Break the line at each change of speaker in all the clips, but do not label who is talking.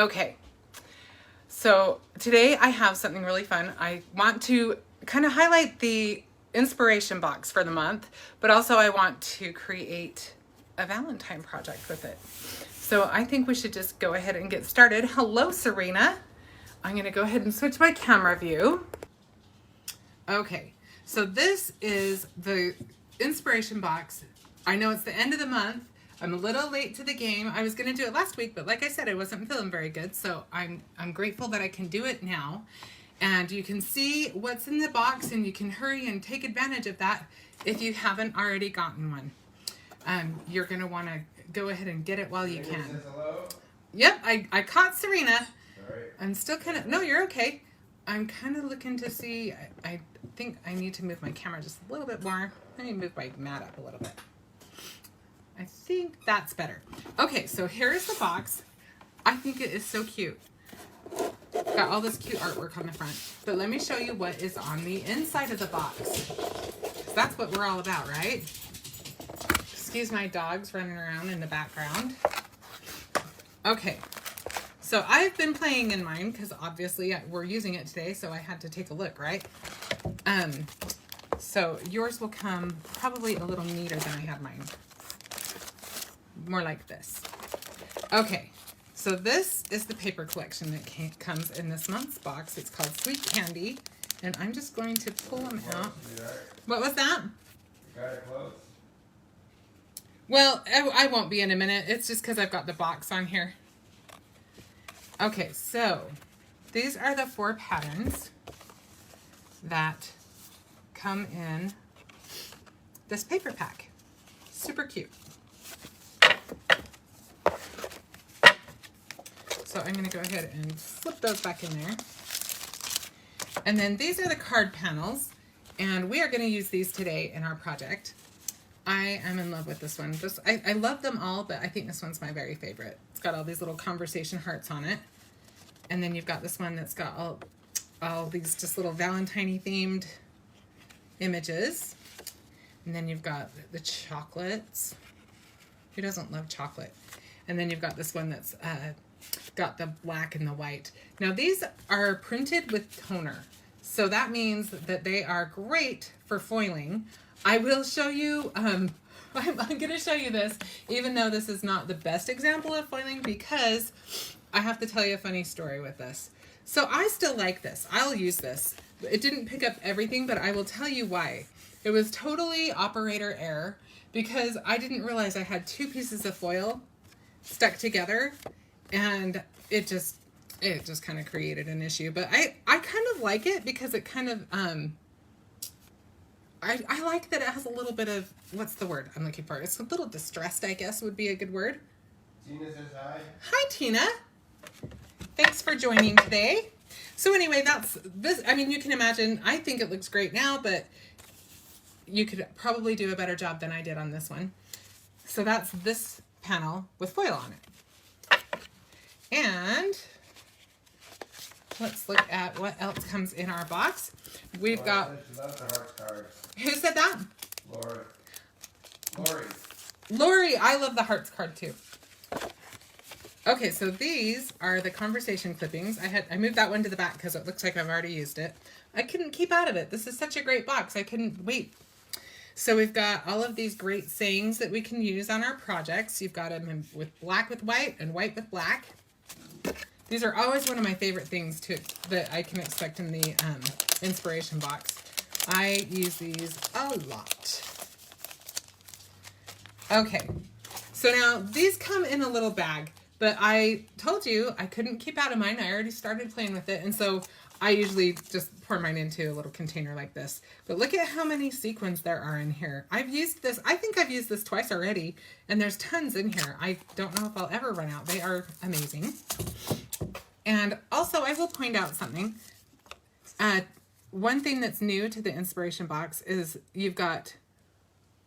Okay, so today I have something really fun. I want to kind of highlight the inspiration box for the month, but also I want to create a Valentine project with it. So I think we should just go ahead and get started. Hello, Serena. I'm gonna go ahead and switch my camera view. Okay, so this is the inspiration box. I know it's the end of the month. I'm a little late to the game. I was gonna do it last week, but like I said, I wasn't feeling very good. So I'm grateful that I can do it now. And you can see what's in the box and you can hurry and take advantage of that if you haven't already gotten one. You're gonna wanna go ahead and get it while you can.
Says hello.
Yep, I caught Serena.
Sorry.
I'm still kind of, no, you're okay. I'm kind of looking to see, I think I need to move my camera just a little bit more. Let me move my mat up a little bit. I think that's better. Okay, so here's the box. I think it is so cute. Got all this cute artwork on the front. But let me show you what is on the inside of the box. That's what we're all about, right? Excuse my dogs running around in the background. Okay, so I've been playing in mine because obviously we're using it today, so I had to take a look, right? So yours will come probably a little neater than I had mine. More like this. Okay, so this is the paper collection that comes in this month's box. It's called Sweet Candy, and I'm just going to pull them out. What was that?
You got it close?
Well, I won't be in a minute. It's just because I've got the box on here. Okay, so these are the 4 patterns that come in this paper pack. Super cute. So I'm going to go ahead and slip those back in there. And then these are the card panels, and we are going to use these today in our project. I am in love with this one. I love them all, but I think this one's my very favorite. It's got all these little conversation hearts on it. And then you've got this one that's got all these just little Valentine-y themed images. And then you've got the chocolates. Who doesn't love chocolate? And then you've got this one that's got the black and the white. Now these are printed with toner. So that means that they are great for foiling. I will show you, I'm going to show you this, even though this is not the best example of foiling, because I have to tell you a funny story with this. So I still like this. I'll use this. It didn't pick up everything, but I will tell you why. It was totally operator error because I didn't realize I had 2 pieces of foil stuck together, and it just kind of created an issue. But I kind of like it because it kind of, I like that it has a little bit of, what's the word I'm looking for? It's a little distressed, I guess would be a good word.
Tina says hi.
Hi, Tina. Thanks for joining today. So anyway, that's this. I mean, you can imagine, I think it looks great now, but you could probably do a better job than I did on this one. So that's this panel with foil on it. And let's look at what else comes in our box. We've got...
She loves the heart cards.
Who said that?
Lori.
Lori, I love the hearts card too. Okay, so these are the conversation clippings. I moved that one to the back because it looks like I've already used it. I couldn't keep out of it. This is such a great box. I couldn't wait. So we've got all of these great sayings that we can use on our projects. You've got them with black with white and white with black. These are always one of my favorite things that I can expect in the inspiration box. I use these a lot. Okay, so now these come in a little bag, but I told you I couldn't keep out of mine. I already started playing with it, and so I usually just pour mine into a little container like this. But look at how many sequins there are in here. I've used this, I think I've used this twice already, and there's tons in here. I don't know if I'll ever run out. They are amazing. And also, I will point out something. One thing that's new to the inspiration box is you've got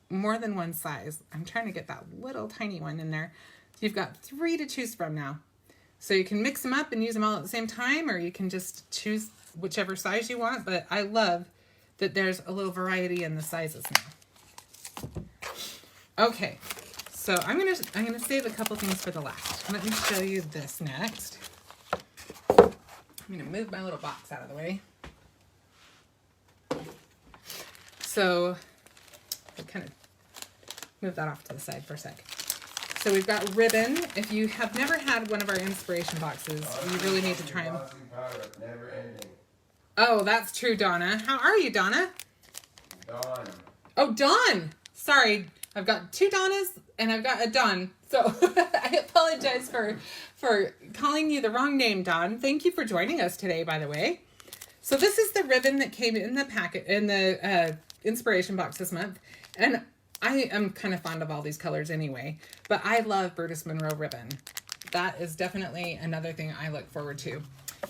more than one size. I'm trying to get that little tiny one in there. You've got 3 to choose from now. So you can mix them up and use them all at the same time, or you can just choose whichever size you want. But I love that there's a little variety in the sizes now. Okay, so I'm gonna save a couple things for the last. Let me show you this next. I'm going to move my little box out of the way. So I'll kind of move that off to the side for a sec. So we've got ribbon. If you have never had one of our inspiration boxes, you really need to try them.
Never ending.
Oh, that's true, Donna. How are you, Donna?
Dawn.
Oh, Dawn. Sorry, I've got two Donnas and I've got a Dawn. So I apologize for calling you the wrong name, Dawn. Thank you for joining us today, by the way. So this is the ribbon that came in the packet, in the inspiration box this month. And I am kind of fond of all these colors anyway, but I love Burtis Monroe ribbon. That is definitely another thing I look forward to.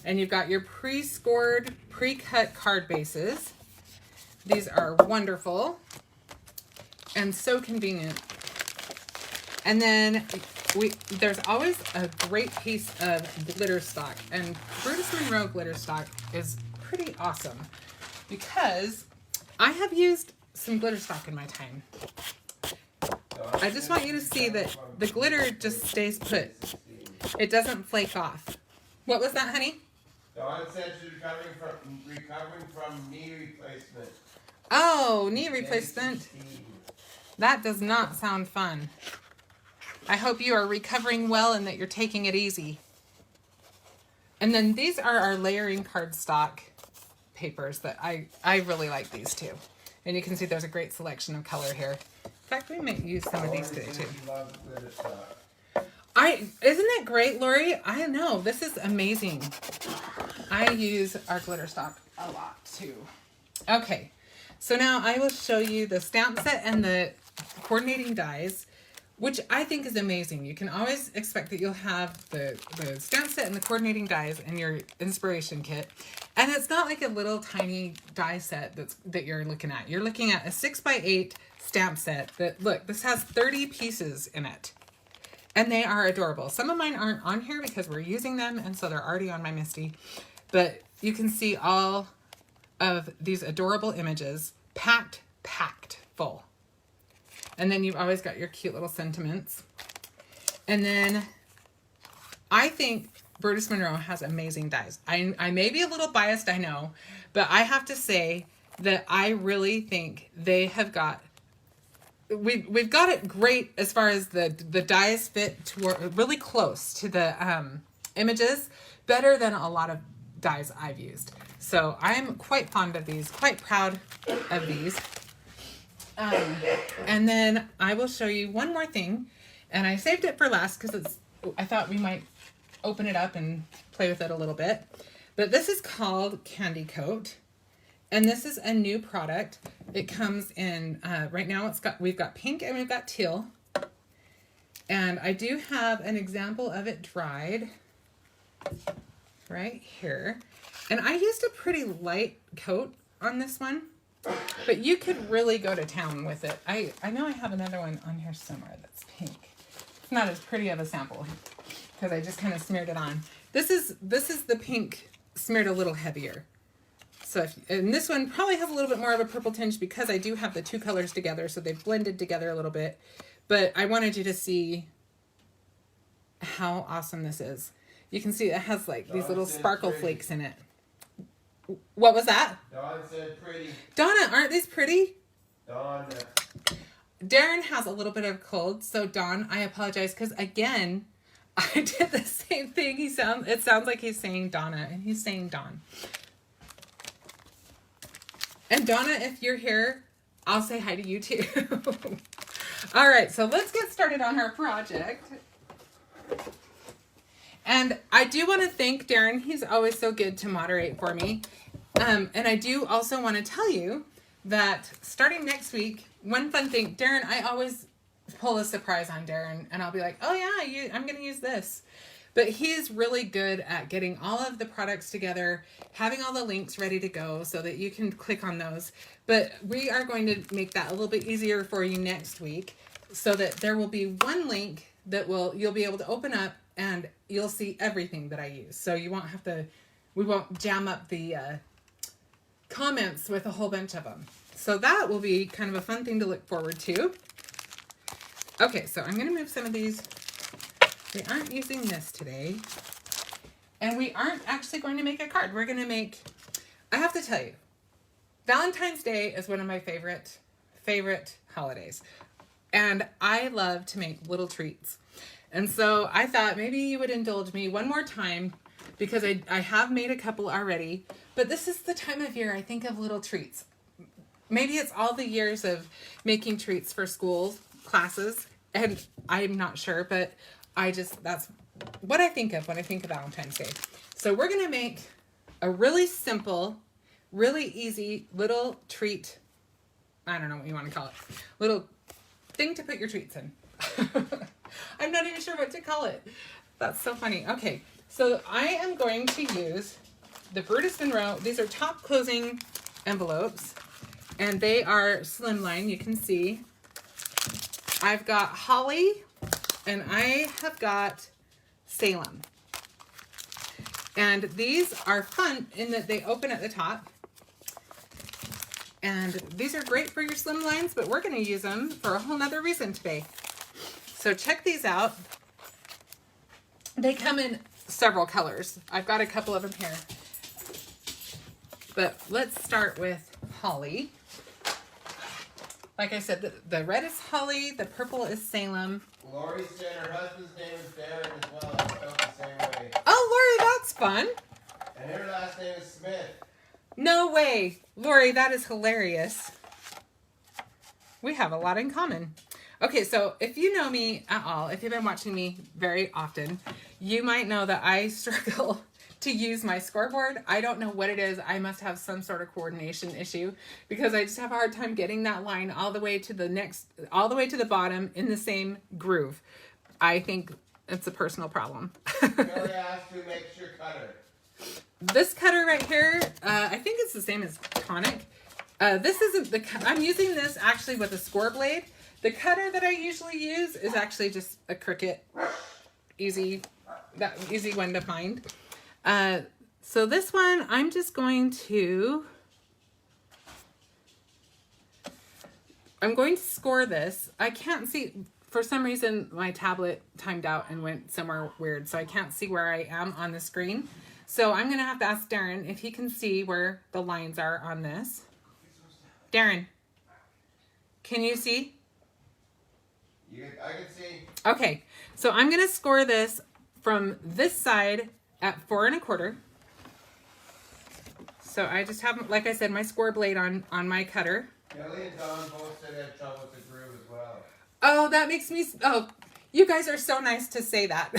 And you've got your pre-scored, pre-cut card bases. These are wonderful and so convenient. And then there's always a great piece of glitter stock, and Burtis Monroe glitter stock is pretty awesome because I have used some glitter stock in my time. I just want you to see that the glitter just stays put. It doesn't flake off. What was that, honey?
Dawn said she's recovering from knee replacement.
Oh, knee replacement. That does not sound fun. I hope you are recovering well and that you're taking it easy. And then these are our layering cardstock papers that I really like these too. And you can see there's a great selection of color here. In fact, we might use some of these today too. Isn't it great, Lori? I know, this is amazing. I use our glitter stock a lot too. Okay, so now I will show you the stamp set and the coordinating dies, which I think is amazing. You can always expect that you'll have the stamp set and the coordinating dies in your inspiration kit. And it's not like a little tiny die set that you're looking at. You're looking at a 6x8 stamp set that, look, this has 30 pieces in it. And they are adorable. Some of mine aren't on here because we're using them, and so they're already on my Misty. But you can see all of these adorable images packed full. And then you've always got your cute little sentiments. And then I think Burtis Monroe has amazing dies. I may be a little biased, I know, but I have to say that I really think they have got, we've got it great as far as the dies fit toward, really close to the images, better than a lot of dies I've used. So I'm quite fond of these, quite proud of these. And then I will show you one more thing, and I saved it for last because I thought we might open it up and play with it a little bit. But this is called Candy Coat, and this is a new product. It comes in right now. We've got pink and we've got teal, and I do have an example of it dried right here. And I used a pretty light coat on this one. But you could really go to town with it. I know I have another one on here somewhere that's pink. It's not as pretty of a sample because I just kind of smeared it on. This is the pink smeared a little heavier. So and this one probably has a little bit more of a purple tinge because I do have the two colors together, so they've blended together a little bit. But I wanted you to see how awesome this is. You can see it has like these little sparkle flakes in it. What was that?
Dawn said pretty.
Donna, aren't these pretty?
Dawn.
Darren has a little bit of cold, so Dawn, I apologize because again, I did the same thing. It sounds like he's saying Donna, and he's saying Dawn. And Donna, if you're here, I'll say hi to you too. All right, so let's get started on our project. And I do want to thank Darren. He's always so good to moderate for me. And I do also want to tell you that starting next week, one fun thing, Darren, I always pull a surprise on Darren, and I'll be like, oh yeah, I'm going to use this. But he's really good at getting all of the products together, having all the links ready to go so that you can click on those. But we are going to make that a little bit easier for you next week so that there will be one link that you'll be able to open up and you'll see everything that I use. So you won't have to, we won't jam up the comments with a whole bunch of them. So that will be kind of a fun thing to look forward to. Okay, so I'm going to move some of these. We aren't using this today. And we aren't actually going to make a card. We're going to make, I have to tell you, Valentine's Day is one of my favorite holidays. And I love to make little treats. And so I thought maybe you would indulge me one more time because I have made a couple already. But this is the time of year I think of little treats. Maybe it's all the years of making treats for school classes. And I'm not sure, but that's what I think of when I think of Valentine's Day. So we're going to make a really simple, really easy little treat. I don't know what you want to call it. Little thing to put your treats in. I'm not even sure what to call it. That's so funny. Okay, so I am going to use the Brutus Monroe. These are top closing envelopes, and they are Slimline. You can see. I've got Holly, and I have got Salem. And these are fun in that they open at the top. And these are great for your slim lines, but we're going to use them for a whole nother reason today. So check these out. They come in several colors. I've got a couple of them here. But let's start with Holly. Like I said, the red is Holly, the purple is Salem.
Lori said her husband's name is Darren as well. I felt the same way.
Oh, Lori, that's fun.
And her last name is Smith.
No way. Lori, that is hilarious. We have a lot in common. Okay, so if you know me at all, if you've been watching me very often, you might know that I struggle to use my scoreboard. I don't know what it is. I must have some sort of coordination issue because I just have a hard time getting that line all the way to the bottom in the same groove. I think it's a personal problem.
Kelly asked who makes your cutter.
This cutter right here, I think it's the same as Tonic. This isn't I'm using this actually with a score blade. The cutter that I usually use is actually just a Cricut, easy one to find. So this one, I'm just going to score this. I can't see, for some reason, my tablet timed out and went somewhere weird, so I can't see where I am on the screen. So I'm going to have to ask Darren if he can see where the lines are on this. Darren, can you see?
I can see.
Okay, so I'm going to score this from this side at 4 1/4. So I just have, like I said, my score blade on my cutter.
Kelly and Don both said they had trouble with the groove as well.
Oh, that makes me, oh, you guys are so nice to say that.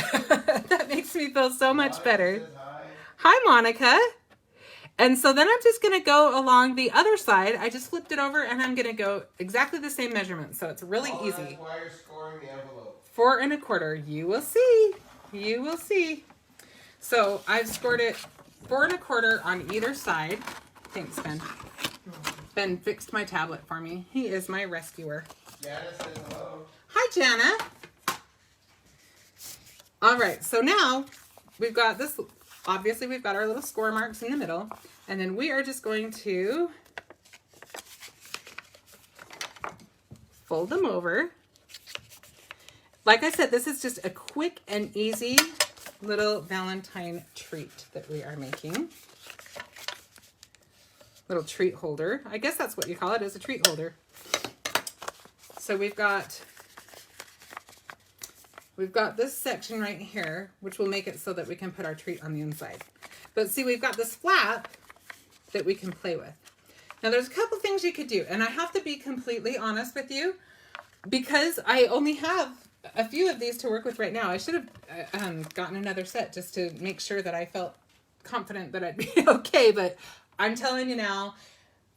That makes me feel so much better.
Says hi.
Hi, Monica. And so then I'm just going to go along the other side. I just flipped it over and I'm going to go exactly the same measurement. So it's really easy.
That's why you're scoring the envelope.
4 1/4. You will see. You will see. So I've scored it 4 1/4 on either side. Thanks, Ben. Ben fixed my tablet for me. He is my rescuer.
Jana says hello.
Hi, Jana. All right. So now we've got this. Obviously, we've got our little score marks in the middle. And then we are just going to fold them over. Like I said, this is just a quick and easy little Valentine treat that we are making. Little treat holder. I guess that's what you call it, is a treat holder. So we've got this section right here, which will make it so that we can put our treat on the inside. But see, we've got this flap that we can play with. Now there's a couple things you could do, and I have to be completely honest with you, because I only have a few of these to work with right now. I should have gotten another set just to make sure that I felt confident that I'd be okay, but I'm telling you now,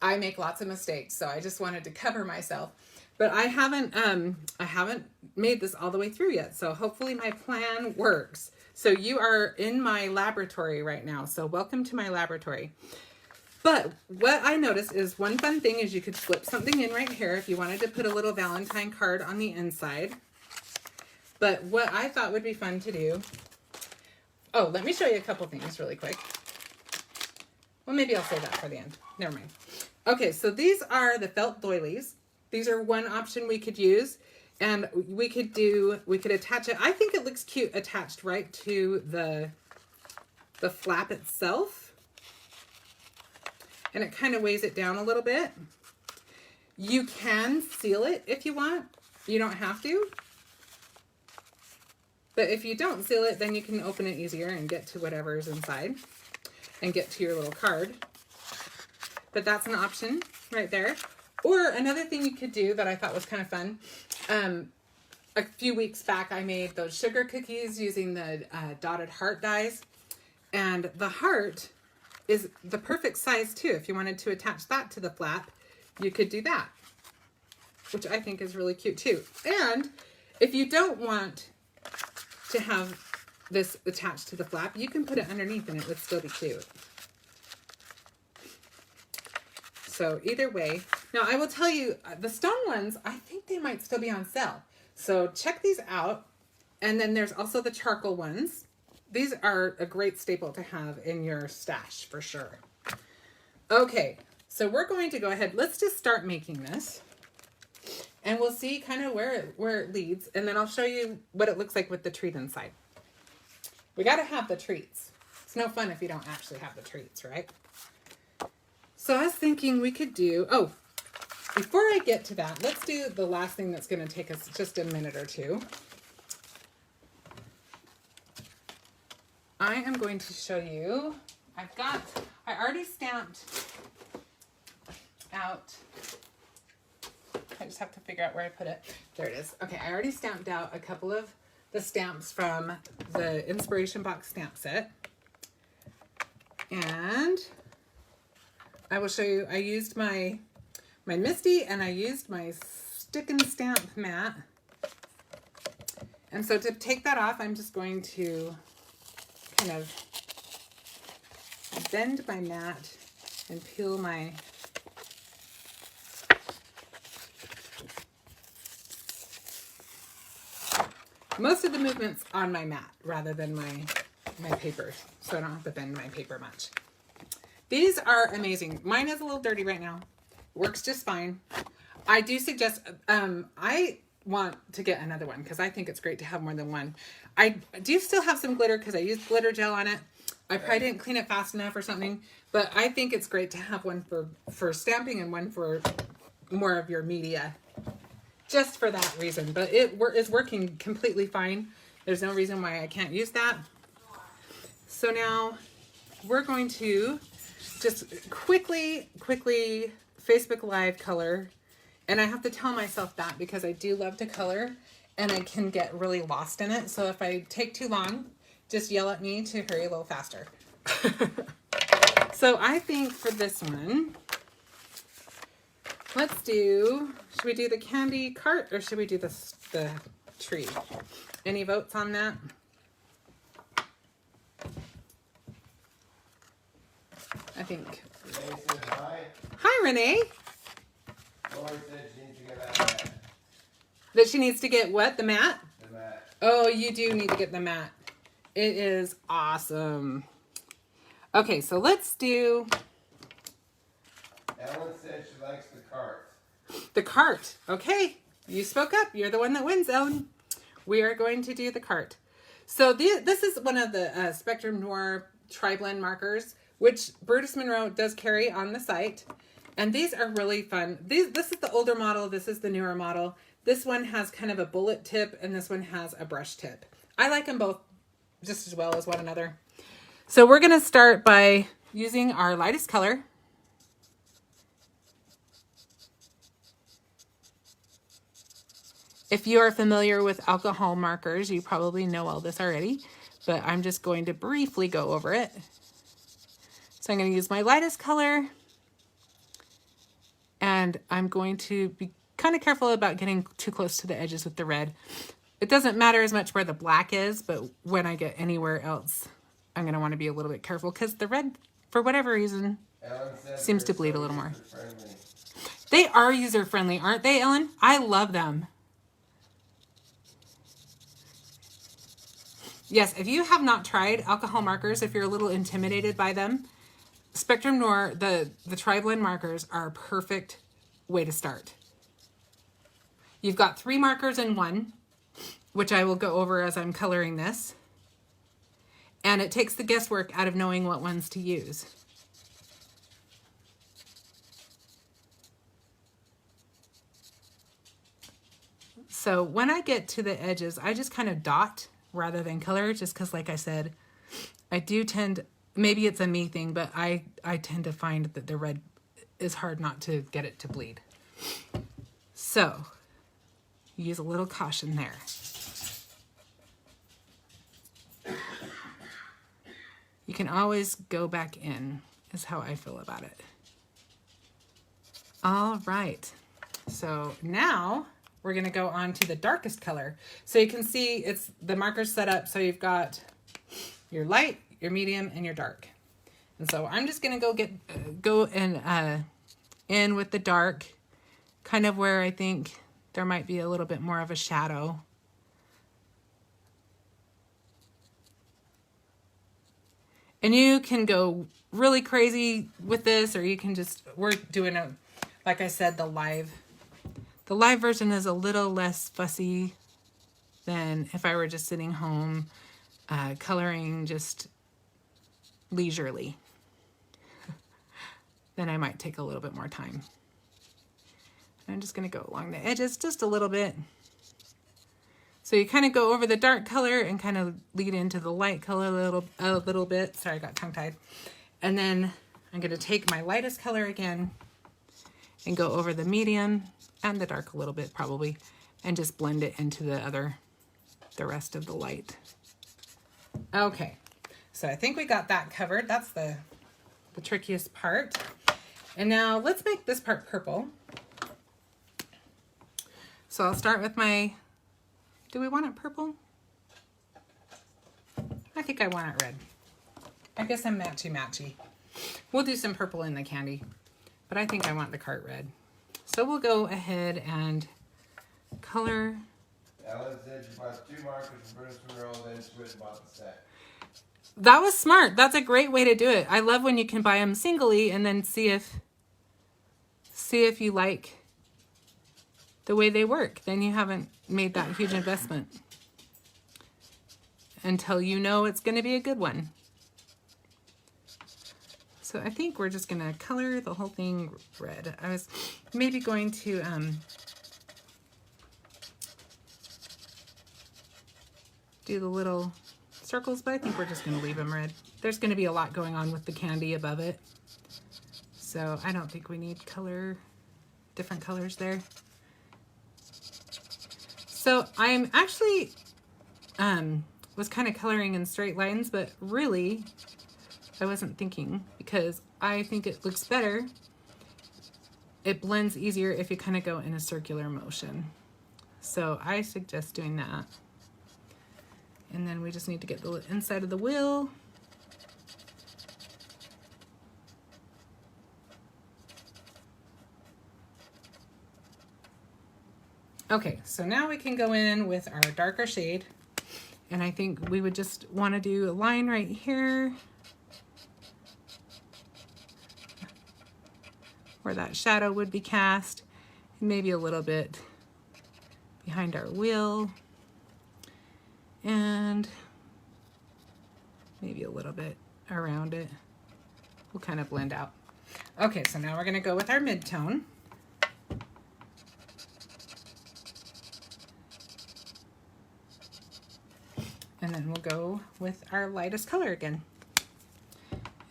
I make lots of mistakes, so I just wanted to cover myself. But I haven't made this all the way through yet, so hopefully my plan works. So you are in my laboratory right now, so welcome to my laboratory. But what I noticed is one fun thing is you could slip something in right here if you wanted to put a little Valentine card on the inside. But what I thought would be fun to do, oh, let me show you a couple things really quick. Well, maybe I'll save that for the end. Never mind. Okay, so these are the felt doilies. These are one option we could use, and we could attach it. I think it looks cute attached right to the the flap itself, and it kind of weighs it down a little bit. You can seal it if you want. You don't have to. But if you don't seal it, then you can open it easier and get to whatever's inside and get to your little card. But that's an option right there. Or another thing you could do that I thought was kind of fun. A few weeks back, I made those sugar cookies using the dotted heart dies. And the heart is the perfect size too. If you wanted to attach that to the flap, you could do that, which I think is really cute too. And if you don't want to have this attached to the flap, you can put it underneath and it would still be cute. So either way. Now I will tell you, the stone ones, I think they might still be on sale. So check these out. And then there's also the charcoal ones. These are a great staple to have in your stash for sure. Okay, so we're going to go ahead. Let's just start making this. And we'll see kind of where it leads. And then I'll show you what it looks like with the treat inside. We got to have the treats. It's no fun if you don't actually have the treats, right? So I was thinking we could do, oh, before I get to that, let's do the last thing that's going to take us just a minute or two. I am going to show you, I already stamped out, I just have to figure out where I put it. There it is. Okay, I already stamped out a couple of the stamps from the Inspiration Box stamp set. And I will show you, I used my Misty and I used my stick and stamp mat. And so to take that off, I'm just going to kind of bend my mat and peel my most of the movements on my mat rather than my paper, so I don't have to bend my paper much. These are amazing. Mine is a little dirty right now. Works just fine. I do suggest, I want to get another one because I think it's great to have more than one. I do still have some glitter because I used glitter gel on it. I probably didn't clean it fast enough or something, but I think it's great to have one for stamping and one for more of your media. Just for that reason, but it is working completely fine. There's no reason why I can't use that. So now we're going to just quickly Facebook Live color. And I have to tell myself that because I do love to color and I can get really lost in it. So if I take too long, just yell at me to hurry a little faster. So I think for this one, let's do, should we do the candy cart or should we do the tree? Any votes on that? I think.
Renee says hi.
Hi, Renee.
Lori said she needs to get that mat.
That she needs to get what? The mat?
The mat.
Oh, you do need to get the mat. It is awesome. Okay, so let's do...
Ellen said she likes the cart.
The cart. Okay, you spoke up. You're the one that wins, Ellen. We are going to do the cart. So this is one of the Spectrum Noir tri-blend markers, which Brutus Monroe does carry on the site. And these are really fun. This is the older model. This is the newer model. This one has kind of a bullet tip, and this one has a brush tip. I like them both just as well as one another. So we're going to start by using our lightest color. If you are familiar with alcohol markers, you probably know all this already, but I'm just going to briefly go over it. So I'm going to use my lightest color, and I'm going to be kind of careful about getting too close to the edges with the red. It doesn't matter as much where the black is, but when I get anywhere else, I'm going to want to be a little bit careful because the red, for whatever reason, seems to bleed a little more. They are user-friendly, aren't they, Ellen? I love them. Yes, if you have not tried alcohol markers, if you're a little intimidated by them, Spectrum Noir, the tri-blend markers are a perfect way to start. You've got 3 markers in one, which I will go over as I'm coloring this. And it takes the guesswork out of knowing what ones to use. So when I get to the edges, I just kind of dot rather than color, just because, like I said, I do tend, maybe it's a me thing, but I tend to find that the red is hard not to get it to bleed. So use a little caution there. You can always go back in, is how I feel about it. All right, so now we're gonna go on to the darkest color. So you can see it's the markers set up, so you've got your light, your medium, and your dark. And so I'm just gonna go in with the dark, kind of where I think there might be a little bit more of a shadow. And you can go really crazy with this, or you can just, we're doing a, like I said, the live version is a little less fussy than if I were just sitting home coloring just leisurely. Then I might take a little bit more time. I'm just going to go along the edges just a little bit. So you kind of go over the dark color and kind of lead into the light color a little bit. Sorry, I got tongue-tied. And then I'm going to take my lightest color again and go over the medium and the dark a little bit probably, and just blend it into the rest of the light. Okay, so I think we got that covered. That's the trickiest part. And now let's make this part purple. So I'll start with my, do we want it purple? I think I want it red. I guess I'm matchy-matchy. We'll do some purple in the candy, but I think I want the cart red. So we'll go ahead and color.
Ellen said she bought 2 markers from Bruce Monroe, then she went and bought the set.
That was smart. That's a great way to do it. I love when you can buy them singly and then see if you like the way they work. Then you haven't made that huge investment until you know it's going to be a good one. So I think we're just going to color the whole thing red. I was maybe going to do the little circles, but I think we're just going to leave them red. There's going to be a lot going on with the candy above it. So I don't think we need different colors there. So I'm actually was kind of coloring in straight lines, but really I wasn't thinking, because I think it looks better. It blends easier if you kind of go in a circular motion. So I suggest doing that. And then we just need to get the inside of the wheel. Okay, so now we can go in with our darker shade. And I think we would just want to do a line right here where that shadow would be cast, and maybe a little bit behind our wheel, and maybe a little bit around it. We'll kind of blend out. Okay, so now we're going to go with our mid-tone. And then we'll go with our lightest color again.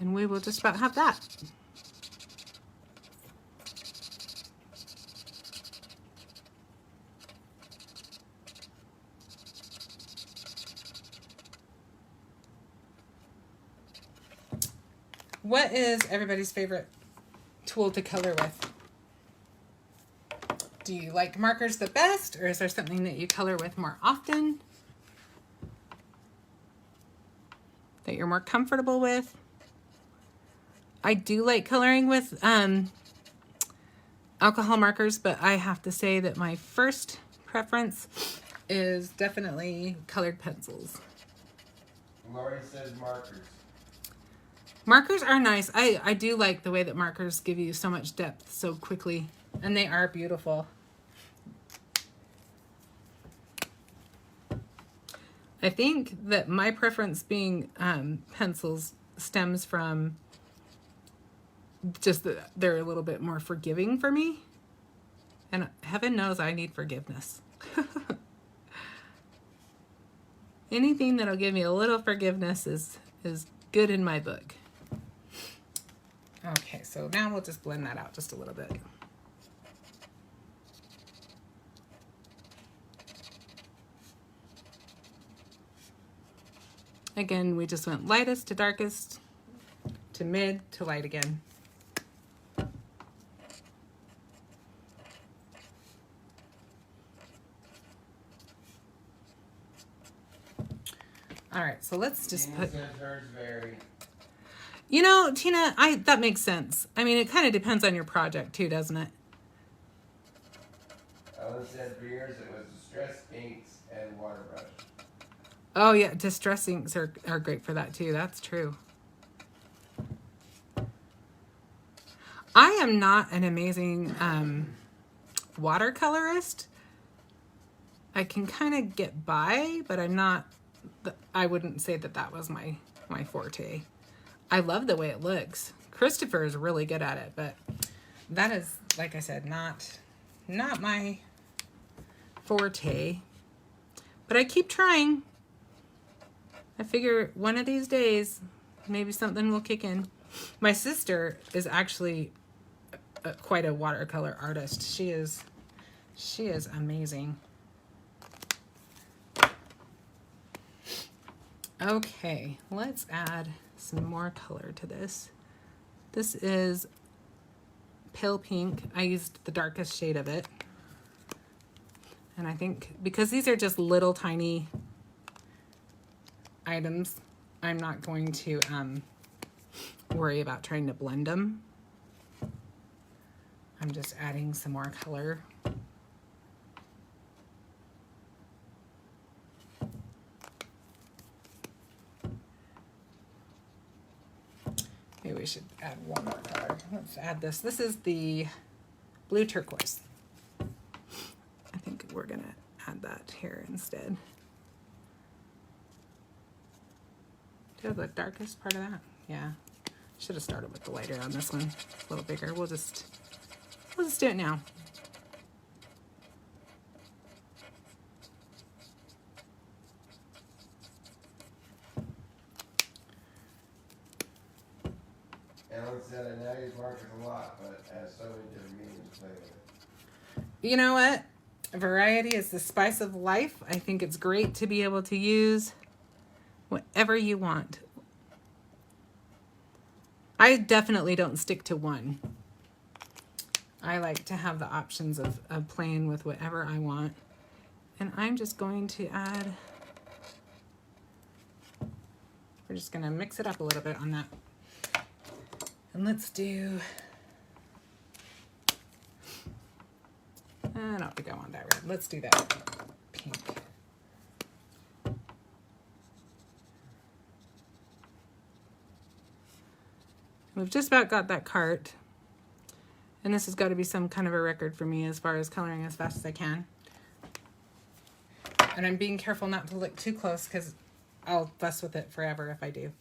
And we will just about have that. What is everybody's favorite tool to color with? Do you like markers the best, or is there something that you color with more often that you're more comfortable with? I do like coloring with alcohol markers, but I have to say that my first preference is definitely colored pencils.
Lori says markers.
Markers are nice. I do like the way that markers give you so much depth so quickly, and they are beautiful. I think that my preference being pencils stems from just that they're a little bit more forgiving for me. And heaven knows I need forgiveness. Anything that'll give me a little forgiveness is good in my book. Okay, so now we'll just blend that out just a little bit. Again, we just went lightest to darkest to mid to light again. All right, so let's just
Tina
put...
says hers vary.
You know, Tina, that makes sense. I mean, it kind of depends on your project too, doesn't it?
Ellen said for yours it was distress inks and water brush.
Oh yeah, distress inks are great for that too. That's true. I am not an amazing watercolorist. I can kind of get by, but I'm not... I wouldn't say that was my forte. I love the way it looks. Christopher is really good at it, but that is, like I said, not my forte. But I keep trying. I figure one of these days, maybe something will kick in. My sister is actually quite a watercolor artist. She is amazing. Okay, let's add some more color to this. This is pale pink. I used the darkest shade of it. And I think because these are just little tiny items, I'm not going to worry about trying to blend them. I'm just adding some more color. Maybe we should add one more color. Let's add this. This is the blue turquoise. I think we're gonna add that here instead. Do you have the darkest part of that? Yeah. Should have started with the lighter on this one. A little bigger. We'll just do it now.
Ellen said I now use markers a lot, but has so many different mediums to play with it.
You know what? Variety is the spice of life. I think it's great to be able to use whatever you want. I definitely don't stick to one. I like to have the options of playing with whatever I want. And I'm just going to add, we're just gonna mix it up a little bit on that. And let's do, I don't think I want that red. Let's do that pink. We've just about got that cart. And this has got to be some kind of a record for me as far as coloring as fast as I can. And I'm being careful not to look too close because I'll fuss with it forever if I do.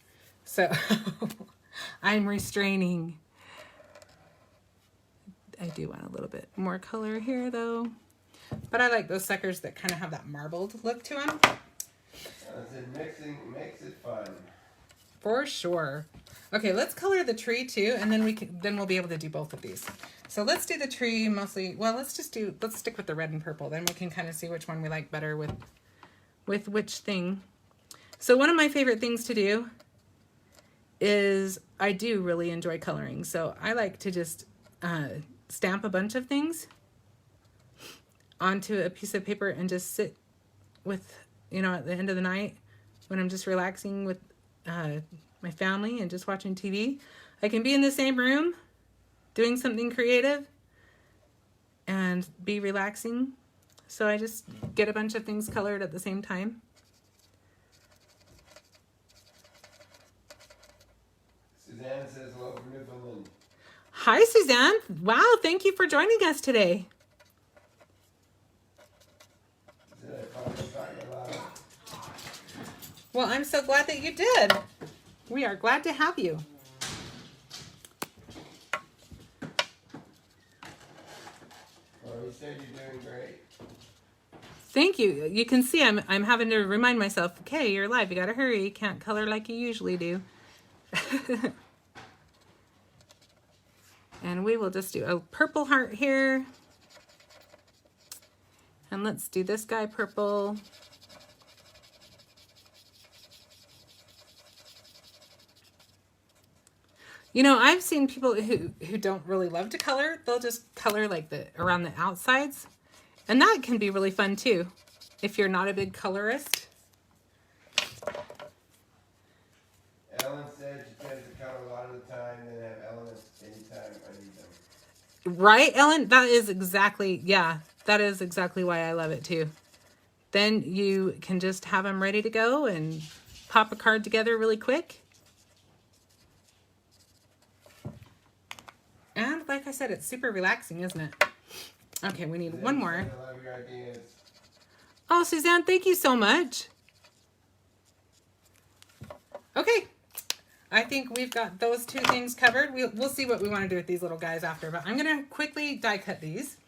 So I'm restraining. I do want a little bit more color here though. But I like those suckers that kind of have that marbled look to them.
Ellen said mixing makes it fun.
For sure. Okay, let's color the tree too, and then we'll be able to do both of these. So let's do the tree mostly. Well, let's stick with the red and purple. Then we can kind of see which one we like better with which thing. So one of my favorite things to do is I do really enjoy coloring. So I like to just stamp a bunch of things onto a piece of paper and just sit with, you know, at the end of the night when I'm just relaxing with my family and just watching TV. I can be in the same room doing something creative and be relaxing. So I just get a bunch of things colored at the same time.
Suzanne says hello from Newfoundland.
Hi, Suzanne. Wow, thank you for joining us today.
She said I probably talking a lot.
Well, I'm so glad that you did. We are glad to have you.
Well, you said you're doing great.
Thank you. You can see I'm having to remind myself, okay, you're live. You gotta hurry. You can't color like you usually do. And we will just do a purple heart here. And let's do this guy purple. You know, I've seen people who don't really love to color. They'll just color like around the outsides. And that can be really fun too, if you're not a big colorist.
Ellen said she tends to color a lot of the time and have elements anytime I need them.
Right, Ellen? That is exactly, yeah, that is exactly why I love it too. Then you can just have them ready to go and pop a card together really quick. And like I said, it's super relaxing, isn't it? Okay, we need one more.
I love your ideas.
Oh, Suzanne, thank you so much. Okay, I think we've got those two things covered. We'll see what we want to do with these little guys after, but I'm going to quickly die cut these.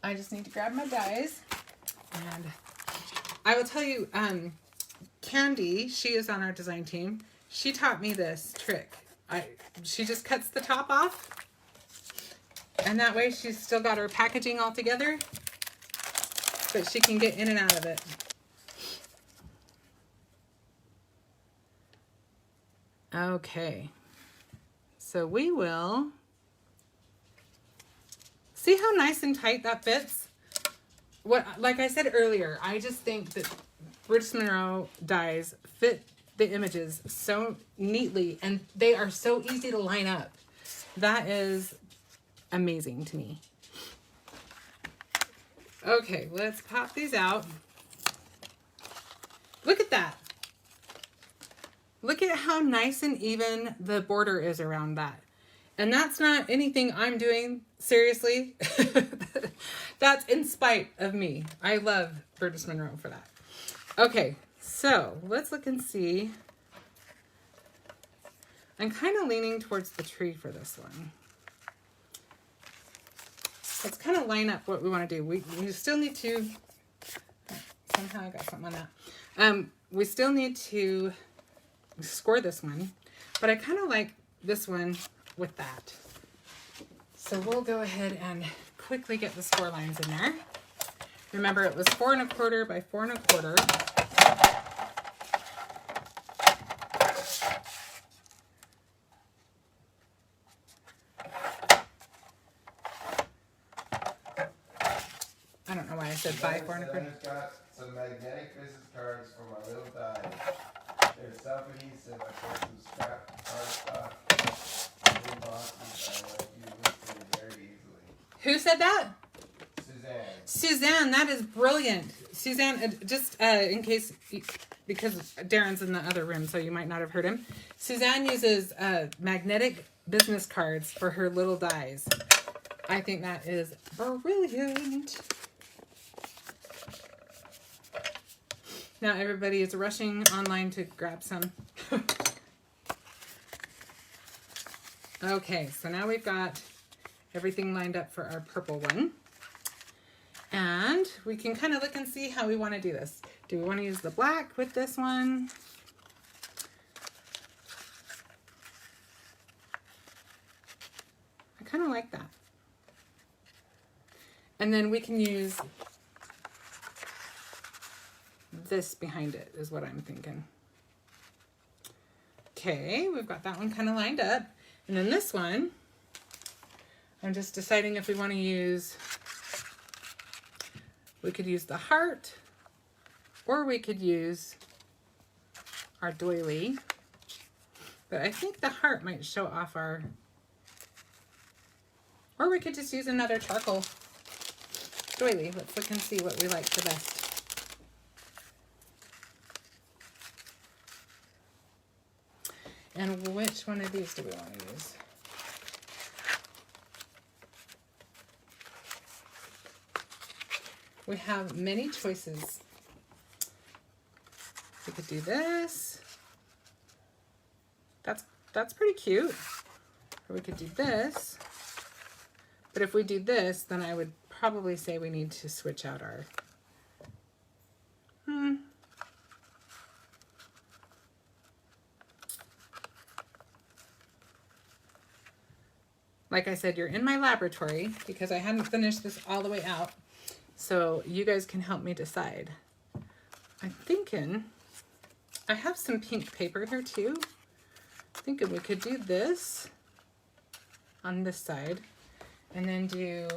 I just need to grab my dies. And I will tell you, Candy, she is on our design team. She taught me this trick. She just cuts the top off. And that way she's still got her packaging all together, but she can get in and out of it. Okay, so we will see how nice and tight that fits. Like I said earlier, I just think that British Monroe dies fit the images so neatly, and they are so easy to line up. That is amazing to me. Okay, let's pop these out. Look at that. Look at how nice and even the border is around that. And that's not anything I'm doing, seriously. That's in spite of me. I love British Monroe for that. Okay, so let's look and see. I'm kind of leaning towards the tree for this one. Let's kind of line up what we want to do. We still need to, somehow I got something on that. We still need to score this one, but I kind of like this one with that. So we'll go ahead and quickly get the score lines in there. Remember, it was 4 1/4 by 4 1/4. I don't know why I said by 4 1/4.
I've got some magnetic business cards for my little dies. They're self-adhesive. I put some scrap cardstock in boxes. I let you lift them very easily.
Who said that?
Suzanne.
Suzanne, that is brilliant. Suzanne, just in case, because Darren's in the other room, so you might not have heard him. Suzanne uses magnetic business cards for her little dies. I think that is brilliant. Now everybody is rushing online to grab some. Okay, so now we've got everything lined up for our purple one. And we can kind of look and see how we want to do this. Do we want to use the black with this one? I kind of like that. And then we can use this behind it is what I'm thinking. Okay, we've got that one kind of lined up. And then this one, I'm just deciding if we want to use, we could use the heart, or we could use our doily. But I think the heart might show off our, or we could just use another charcoal doily. Let's look and see what we like the best. And which one of these do we want to use? We have many choices. We could do this. That's pretty cute. Or we could do this. But if we do this, then I would probably say we need to switch out our... Like I said, you're in my laboratory because I hadn't finished this all the way out. So you guys can help me decide. I'm thinking, I have some pink paper here too. Thinking we could do this on this side and then do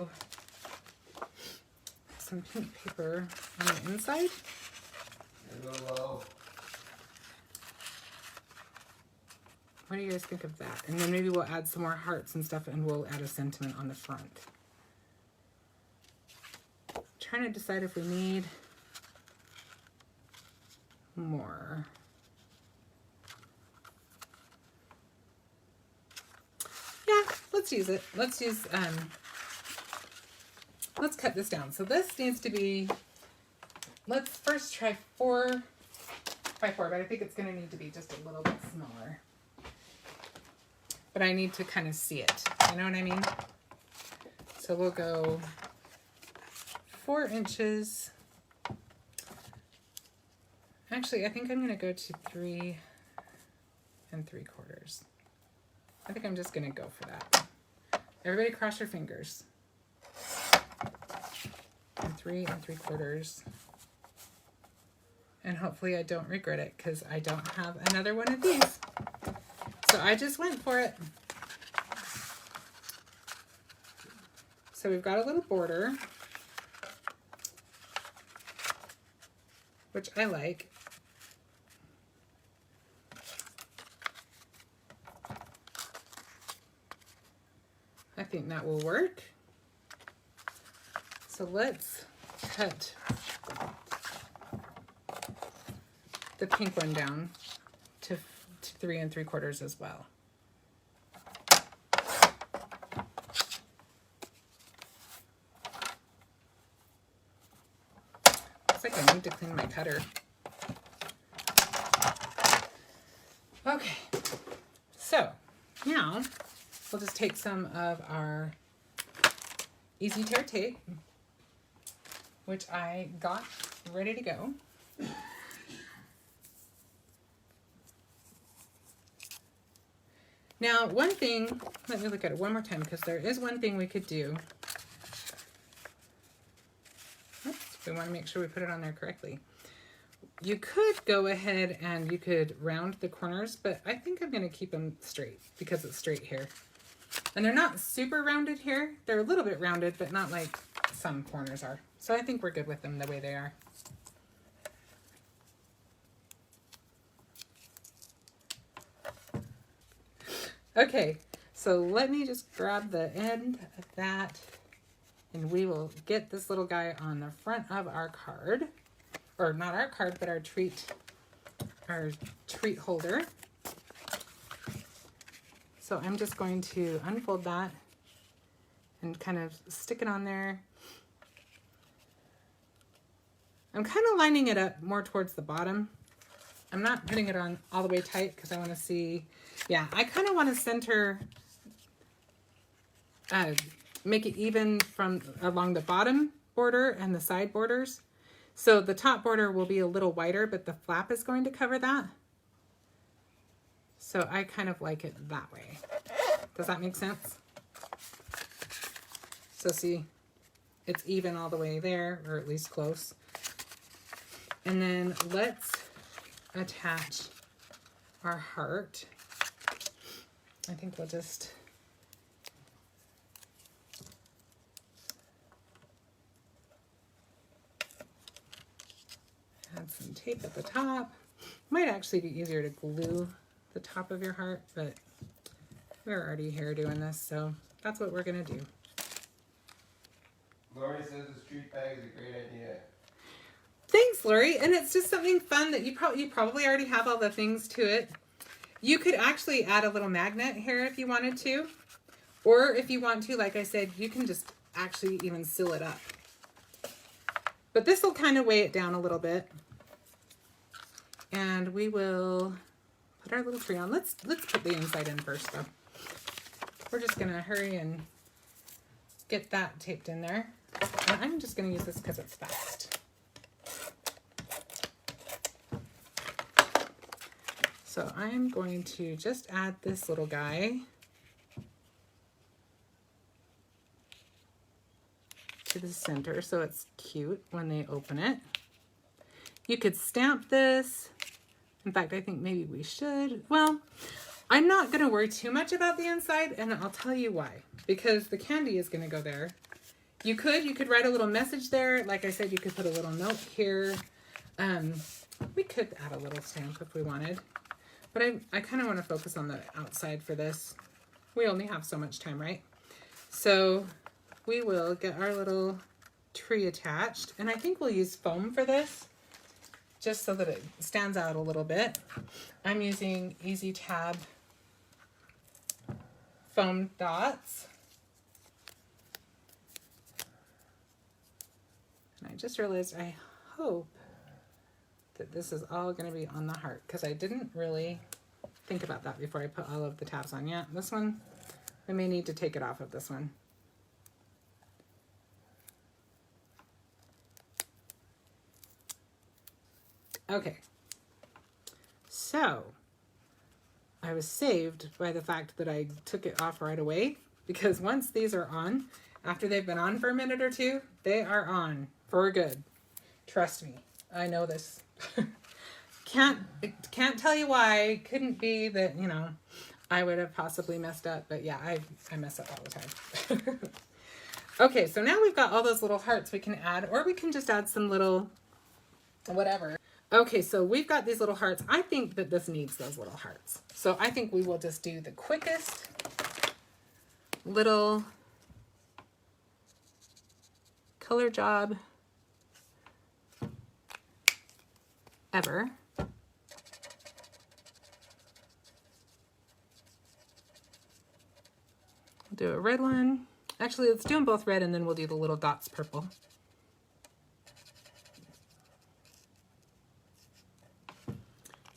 some pink paper on the inside.
A little low.
What do you guys think of that? And then maybe we'll add some more hearts and stuff and we'll add a sentiment on the front. Trying to decide if we need more. Yeah, let's use it. Let's cut this down. So this needs to be, let's first try 4 by 4, but I think it's going to need to be just a little bit smaller. But I need to kind of see it. You know what I mean? So we'll go 4 inches. Actually, I think I'm going to go to 3 3/4. I think I'm just going to go for that. Everybody cross your fingers. And 3 3/4. And hopefully I don't regret it because I don't have another one of these. So I just went for it. So we've got a little border, which I like. I think that will work. So let's cut the pink one down to 3 3/4 as well. Looks like I need to clean my cutter. Okay, so now we'll just take some of our Easy Tear tape, which I got ready to go. Now, one thing, let me look at it one more time because there is one thing we could do. Oops, we want to make sure we put it on there correctly. You could go ahead and you could round the corners, but I think I'm going to keep them straight because it's straight here. And they're not super rounded here. They're a little bit rounded, but not like some corners are. So I think we're good with them the way they are. Okay, so let me just grab the end of that and we will get this little guy on the front of our card. Or not our card, but our treat holder. So I'm just going to unfold that and kind of stick it on there. I'm kind of lining it up more towards the bottom. I'm not putting it on all the way tight because I want to see, yeah, I kind of want to center, make it even from along the bottom border and the side borders. So the top border will be a little wider, but the flap is going to cover that. So I kind of like it that way. Does that make sense? So see, it's even all the way there, or at least close. And then let's attach our heart. I think we'll just add some tape at the top. Might actually be easier to glue the top of your heart, but we're already here doing this, so that's what we're gonna do.
Lori says this treat bag is a great idea.
Thanks, Lori. And it's just something fun that you probably already have all the things to it. You could actually add a little magnet here if you wanted to. Or if you want to, like I said, you can just actually even seal it up. But this will kind of weigh it down a little bit. And we will put our little tree on. Let's put the inside in first though. We're just gonna hurry and get that taped in there. And I'm just gonna use this because it's fast. So I'm going to just add this little guy to the center so it's cute when they open it. You could stamp this. In fact, I think maybe we should. Well, I'm not going to worry too much about the inside, and I'll tell you why. Because the candy is going to go there. You could write a little message there. Like I said, you could put a little note here. We could add a little stamp if we wanted. But I kind of want to focus on the outside for this. We only have so much time, right? So we will get our little tree attached. And I think we'll use foam for this, just so that it stands out a little bit. I'm using Easy Tab foam dots. And I just realized I hope that this is all going to be on the heart, because I didn't really think about that before I put all of the tabs on. Yeah, this one, I may need to take it off of this one. Okay, so I was saved by the fact that I took it off right away, because once these are on, after they've been on for a minute or two, they are on for good. Trust me, I know this. Can't tell you why. It couldn't be that, you know, I would have possibly messed up, but yeah, I mess up all the time. Okay, so now we've got all those little hearts we can add, or we can just add some little whatever. Okay, so we've got these little hearts. I think that this needs those little hearts. So I think we will just do the quickest little color job ever. We'll do a red one. Actually, let's do them both red, and then we'll do the little dots purple.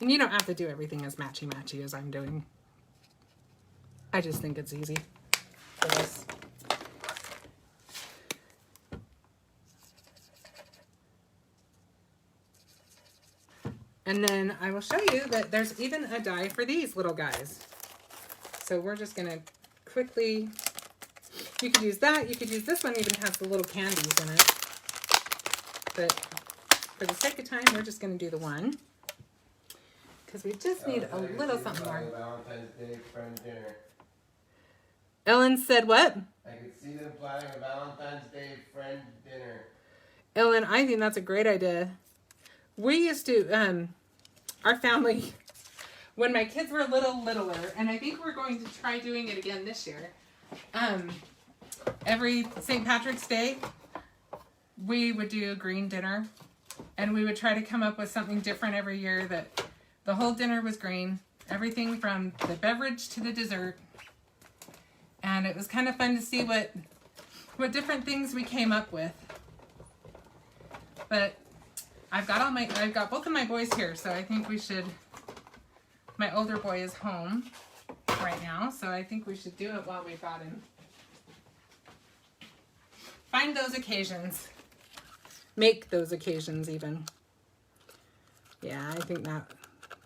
And you don't have to do everything as matchy-matchy as I'm doing. I just think it's easy for this. And then I will show you that there's even a die for these little guys. So we're just gonna quickly, you could use that, you could use this one, even has the little candies in it. But for the sake of time, we're just gonna do the one, because we just need a little something more.
Valentine's Day friend dinner.
Ellen said what?
I could see them planning a Valentine's Day friend dinner.
Ellen, I think that's a great idea. We used to, our family, when my kids were a little littler, and I think we're going to try doing it again this year, every St. Patrick's Day, we would do a green dinner, and we would try to come up with something different every year that the whole dinner was green, everything from the beverage to the dessert. And it was kind of fun to see what different things we came up with. But I've got both of my boys here, so I think we should, my older boy is home right now, so I think we should do it while we've got him. Find those occasions. Make those occasions even. Yeah, I think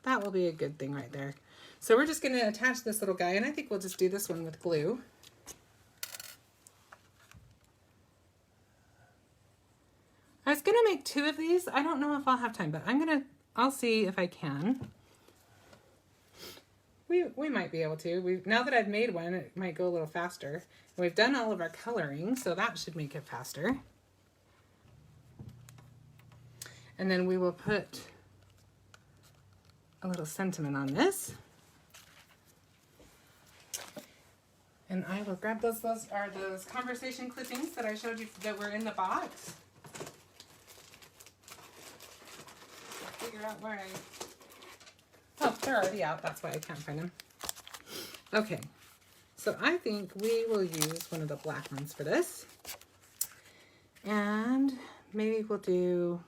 that will be a good thing right there. So we're just going to attach this little guy, and I think we'll just do this one with glue. I was going to make 2 of these. I don't know if I'll have time, but I'll see if I can. We might be able to. Now that I've made one, it might go a little faster. And we've done all of our coloring, so that should make it faster. And then we will put a little sentiment on this. And I will grab those are those conversation clippings that I showed you that were in the box. Figure out where oh, they're already out. That's why I can't find them. Okay, so I think we will use one of the black ones for this. And maybe we'll do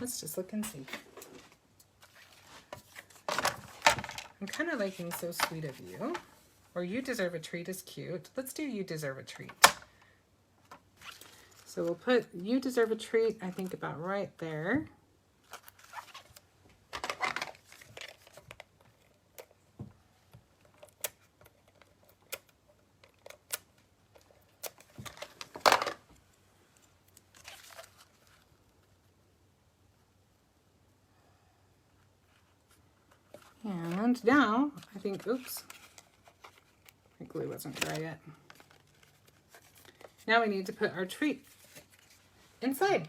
Let's just look and see. I'm kind of liking So Sweet of You. Or You Deserve a Treat is cute. Let's do You Deserve a Treat. So we'll put You Deserve a Treat, I think about right there. And now, I think, oops, my glue wasn't dry yet. Now we need to put our treat inside.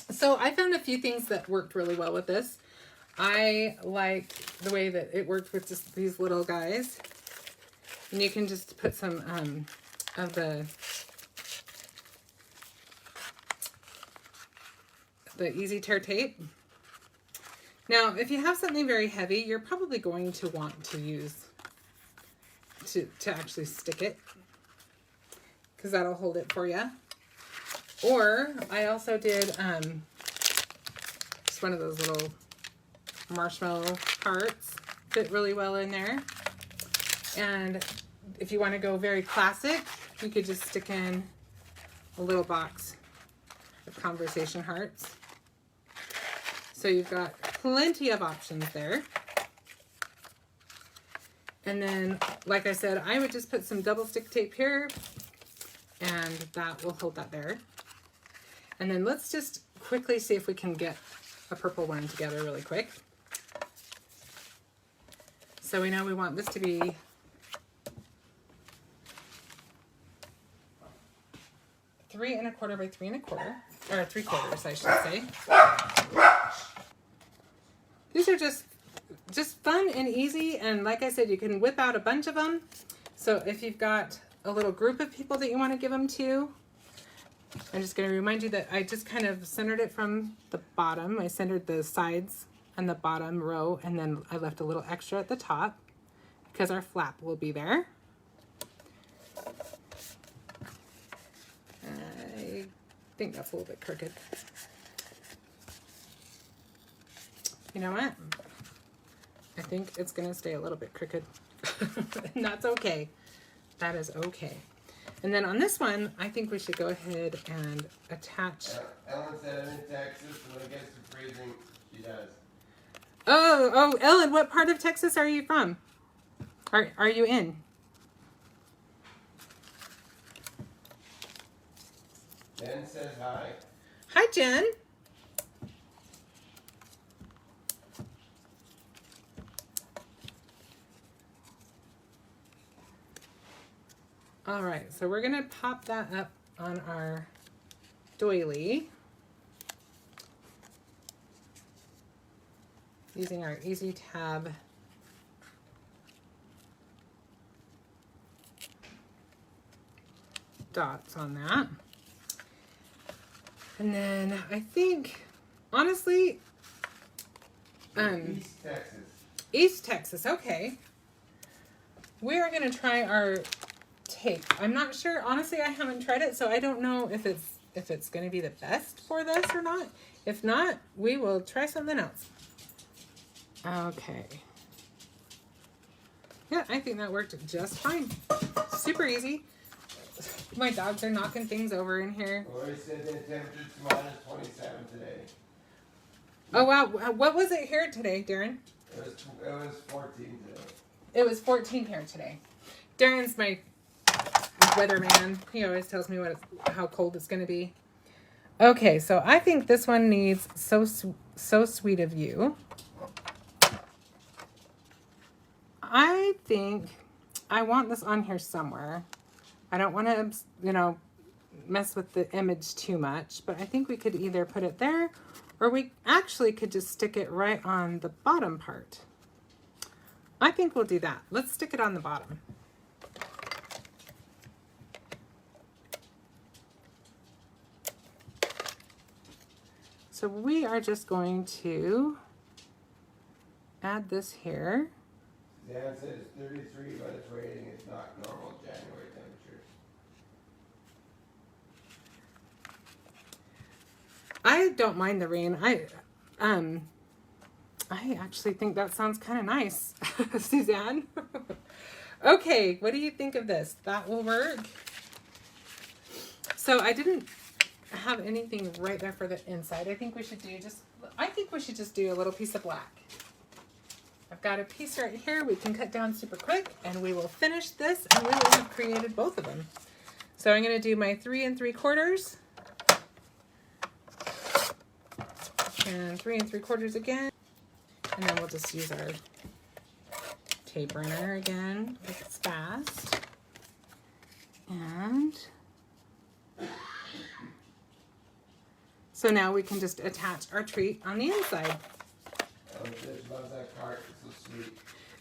So I found a few things that worked really well with this. I like the way that it worked with just these little guys. And you can just put some of the easy tear tape. Now, if you have something very heavy, you're probably going to want to use to actually stick it, because that'll hold it for you. Or I also did just one of those little marshmallow hearts, fit really well in there. And if you want to go very classic, you could just stick in a little box of conversation hearts. So you've got plenty of options there. And then, like I said, I would just put some double stick tape here, and that will hold that there. And then let's just quickly see if we can get a purple one together really quick. So we know we want this to be 3 1/4 by 3 1/4, or 3/4, I should say. These are just fun and easy, and like I said, you can whip out a bunch of them. So if you've got a little group of people that you want to give them to, I'm just going to remind you that I just kind of centered it from the bottom. I centered the sides and the bottom row, and then I left a little extra at the top because our flap will be there. I think that's a little bit crooked. You know what? I think it's going to stay a little bit crooked. And that's okay. That is okay. And then on this one, I think we should go ahead and attach.
Ellen said I'm in Texas, and when it gets to freezing, she does.
Oh, Ellen, what part of Texas are you from? Are you in?
Jen says hi.
Hi, Jen. All right, so we're gonna pop that up on our doily using our Easy Tab dots on that. And then I think, honestly,
East Texas.
East Texas, okay. We are gonna try our tape. I'm not sure, honestly, I haven't tried it, so I don't know if it's going to be the best for this or not. If not, we will try something else. Okay. Yeah, I think that worked just fine. Super easy. My dogs are knocking things over in here.
Lori said the temperature's -27 today.
Oh wow, what was it here today, Darren?
It was 14 today.
It was 14 here today. Darren's my weatherman. He always tells me how cold it's going to be. Okay, so I think this one needs So Sweet of You. I think I want this on here somewhere. I don't want to, mess with the image too much, but I think we could either put it there, or we actually could just stick it right on the bottom part. I think we'll do that. Let's stick it on the bottom. So we are just going to add this here.
Dan says it's 33, but it's raining. It's not normal January temperature.
I don't mind the rain. I actually think that sounds kind of nice, Suzanne. Okay, what do you think of this? That will work. So I didn't have anything right there for the inside. I think we should just do a little piece of black. I've got a piece right here we can cut down super quick, and we will finish this, and we will have created both of them. So I'm going to do my 3 3/4 and 3 3/4 again, and then we'll just use our tape runner again because it's fast. And so now we can just attach our treat on the inside.
Loves that cart. It's so sweet.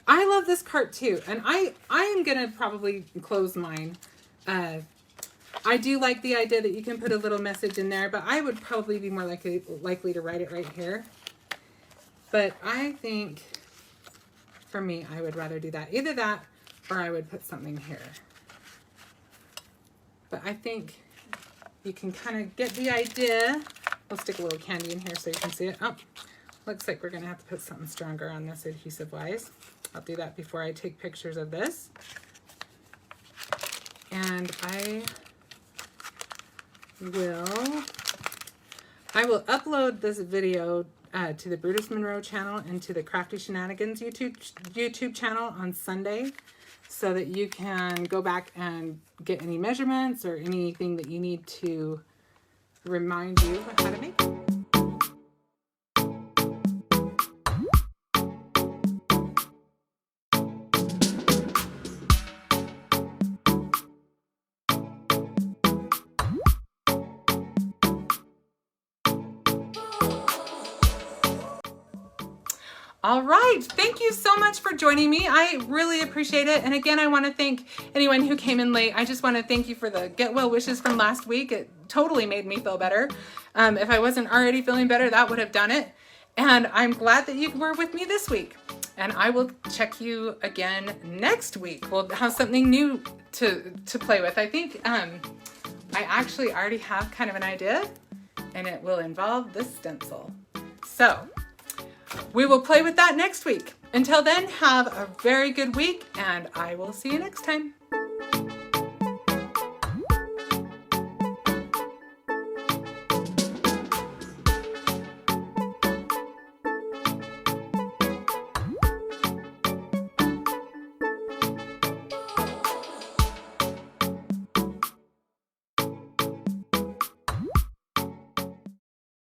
I love this cart too, and I am gonna probably close mine. I do like the idea that you can put a little message in there, but I would probably be more likely to write it right here. But I think, for me, I would rather do that. Either that, or I would put something here. But I think you can kind of get the idea. We'll stick a little candy in here so you can see it. Oh, looks like we're gonna have to put something stronger on this adhesive-wise. I'll do that before I take pictures of this. And I will upload this video to the Brutus Monroe channel and to the Crafty Shenanigans YouTube channel on Sunday, so that you can go back and get any measurements or anything that you need to remind you how to make it. All right, thank you so much for joining me. I really appreciate it. And again, I want to thank anyone who came in late. I just want to thank you for the get well wishes from last week. It totally made me feel better. If I wasn't already feeling better, that would have done it. And I'm glad that you were with me this week. And I will check you again next week. We'll have something new to play with. I think I actually already have kind of an idea, and it will involve this stencil. So we will play with that next week. Until then, have a very good week, and I will see you next time.